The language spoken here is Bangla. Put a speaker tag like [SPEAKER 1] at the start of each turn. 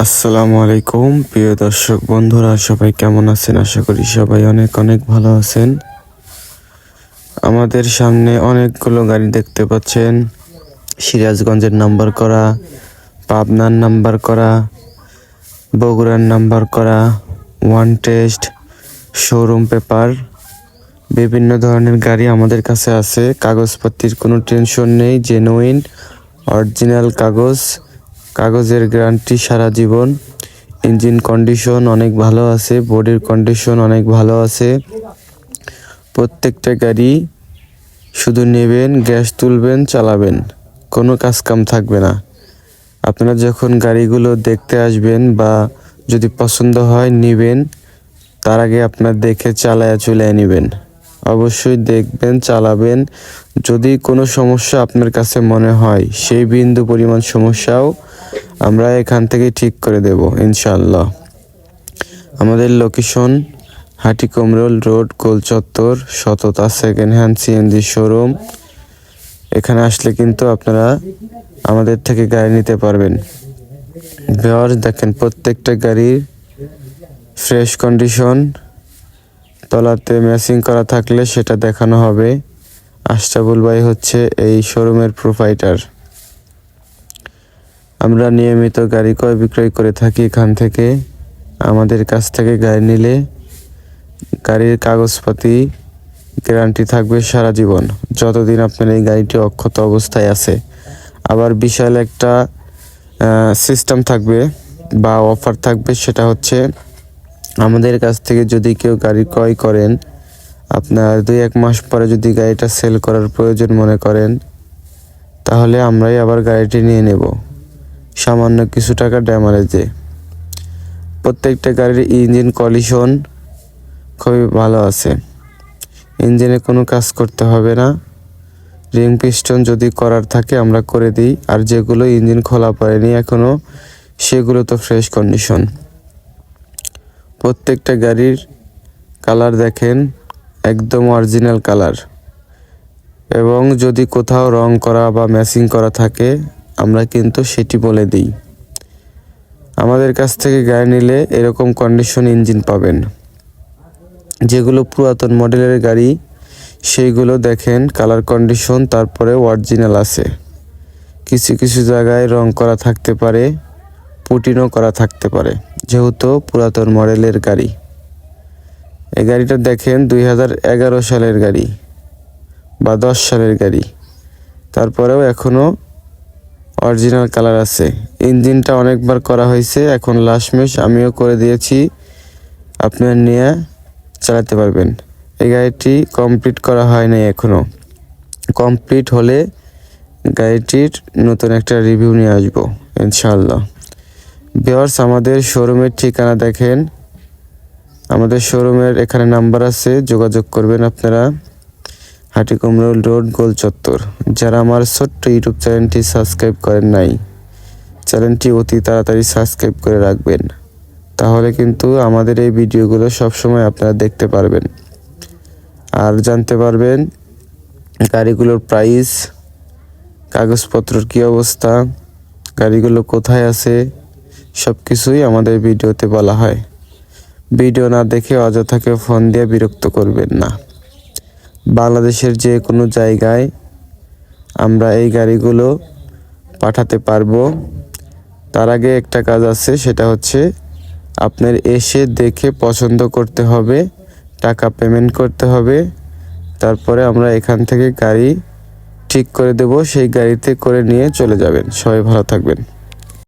[SPEAKER 1] আসসালামু আলাইকুম প্রিয় দর্শক বন্ধুরা, সবাই কেমন আছেন? আশা করি সবাই অনেক অনেক ভালো আছেন। আমাদের সামনে অনেকগুলো গাড়ি দেখতে পাচ্ছেন। সিরাজগঞ্জের নাম্বার করা, পাবনার নাম্বার করা, বগুড়ার নাম্বার করা, ওয়ান টেস্ট, শোরুম পেপার, বিভিন্ন ধরনের গাড়ি আমাদের কাছে আছে। কাগজপত্রের কোনো টেনশন নেই, জেনুইন অরিজিনাল কাগজের গ্যারান্টি সারা জীবন। ইঞ্জিন কন্ডিশন অনেক ভালো আছে, বডির কন্ডিশন অনেক ভালো আছে। প্রত্যেকটা গাড়ি শুধু নেবেন, গ্যাস তুলবেন, চালাবেন, কোনো কাজকাম থাকবে না। আপনারা যখন গাড়িগুলো দেখতে আসবেন বা যদি পছন্দ হয় নেবেন, তার আগে আপনার দেখে চালায়া চলে নেবেন। অবশ্যই দেখবেন, চালাবেন। যদি কোনো সমস্যা আপনার কাছে মনে হয়, সেই বিন্দু পরিমাণ সমস্যাও আমরা এখান থেকে ঠিক করে দেব ইনশাআল্লাহ। আমাদের লোকেশন হাটিকুমরুল রোড, গোল চত্বর, সততা সেকেন্ড হ্যান্ড সিএনজি শোরুম। এখানে আসলে কিন্তু আপনারা আমাদের থেকে গাড়ি নিতে পারবেন। ভিউয়ার্স দেখেন, প্রত্যেকটা গাড়ির ফ্রেশ কন্ডিশন। তলাতে ম্যাচিং করা থাকলে সেটা দেখানো হবে। আশরাফুল ভাই হচ্ছে এই শোরুমের প্রোপাইটার। আমরা নিয়মিত গাড়ি ক্রয় বিক্রয় করে থাকি এখান থেকে। আমাদের কাছ থেকে গাড়ি নিলে গাড়ির কাগজপাতি গ্যারান্টি থাকবে সারা জীবন, যতদিন আপনার এই গাড়িটি অক্ষত অবস্থায় আছে। আবার বিশাল একটা সিস্টেম থাকবে বা অফার থাকবে, সেটা হচ্ছে আমাদের কাছ থেকে যদি কেউ গাড়ি ক্রয় করেন, আপনার 2-1 মাস পরে যদি গাড়িটা সেল করার প্রয়োজন মনে করেন, তাহলে আমরাই আবার গাড়িটি নিয়ে নেব সামান্য কিছু টাকা ড্যামারেজে। প্রত্যেকটা গাড়ির ইঞ্জিন কন্ডিশন খুবই ভালো আছে। ইঞ্জিনে কোনো কাজ করতে হবে না। রিং পিস্টন যদি করার থাকে আমরা করে দিই, আর যেগুলো ইঞ্জিন খোলা পড়েনি এখনও, সেগুলো তো ফ্রেশ কন্ডিশন। প্রত্যেকটা গাড়ির কালার দেখেন, একদম অরিজিনাল কালার। এবং যদি কোথাও রং করা বা ম্যাচিং করা থাকে, আমরা কিন্তু সেটি বলে দিই। আমাদের কাছ থেকে গাড়ি নিলে এরকম কন্ডিশন ইঞ্জিন পাবেন। যেগুলো পুরাতন মডেলের গাড়ি, সেইগুলো দেখেন কালার কন্ডিশন তারপরে অরিজিনাল আছে। কিছু কিছু জায়গায় রং করা থাকতে পারে, পুটিনও করা থাকতে পারে, যেহেতু পুরাতন মডেলের গাড়ি। এই গাড়িটা দেখেন 2011 সালের গাড়ি বা 10 সালের গাড়ি, তারপরেও এখনও অরিজিনাল কালার আছে। ইঞ্জিনটা অনেকবার করা হয়েছে, এখন লাশমেশ আমিও করে দিয়েছি, আপনার নিয়ে চালাতে পারবেন। এই গাড়িটি কমপ্লিট করা হয় নাই এখনও। কমপ্লিট হলে গাড়িটির নতুন একটা রিভিউ নিয়ে আসবো ইনশাআল্লাহ। ভিউয়ার্স, আমাদের শোরুমের ঠিকানা দেখেন, আমাদের শোরুমের এখানে নাম্বার আছে, যোগাযোগ করবেন আপনারা। হাটিকুমরুল রোড, গোল চত্বর। যারা আমার ছোট্ট ইউটিউব চ্যানেলটি সাবস্ক্রাইব করেন নাই, চ্যানেলটি অতি তাড়াতাড়ি সাবস্ক্রাইব করে রাখবেন, তাহলে কিন্তু আমাদের এই ভিডিওগুলো সবসময় আপনারা দেখতে পারবেন আর জানতে পারবেন গাড়িগুলোর প্রাইস, কাগজপত্রের কী অবস্থা, গাড়িগুলো কোথায় আছে, সব কিছুই আমাদের ভিডিওতে বলা হয়। ভিডিও না দেখে অযথা কেউ ফোন দিয়ে বিরক্ত করবেন না। বাংলাদেশের যে কোনো জায়গায় আমরা এই গাড়িগুলো পাঠাতে পারবো। তার আগে একটা কাজ আছে, সেটা হচ্ছে আপনার এসে দেখে পছন্দ করতে হবে, টাকা পেমেন্ট করতে হবে, তারপরে আমরা এখান থেকে গাড়ি ঠিক করে দেব, সেই গাড়িতে করে নিয়ে চলে যাবেন। সবাই ভালো থাকবেন।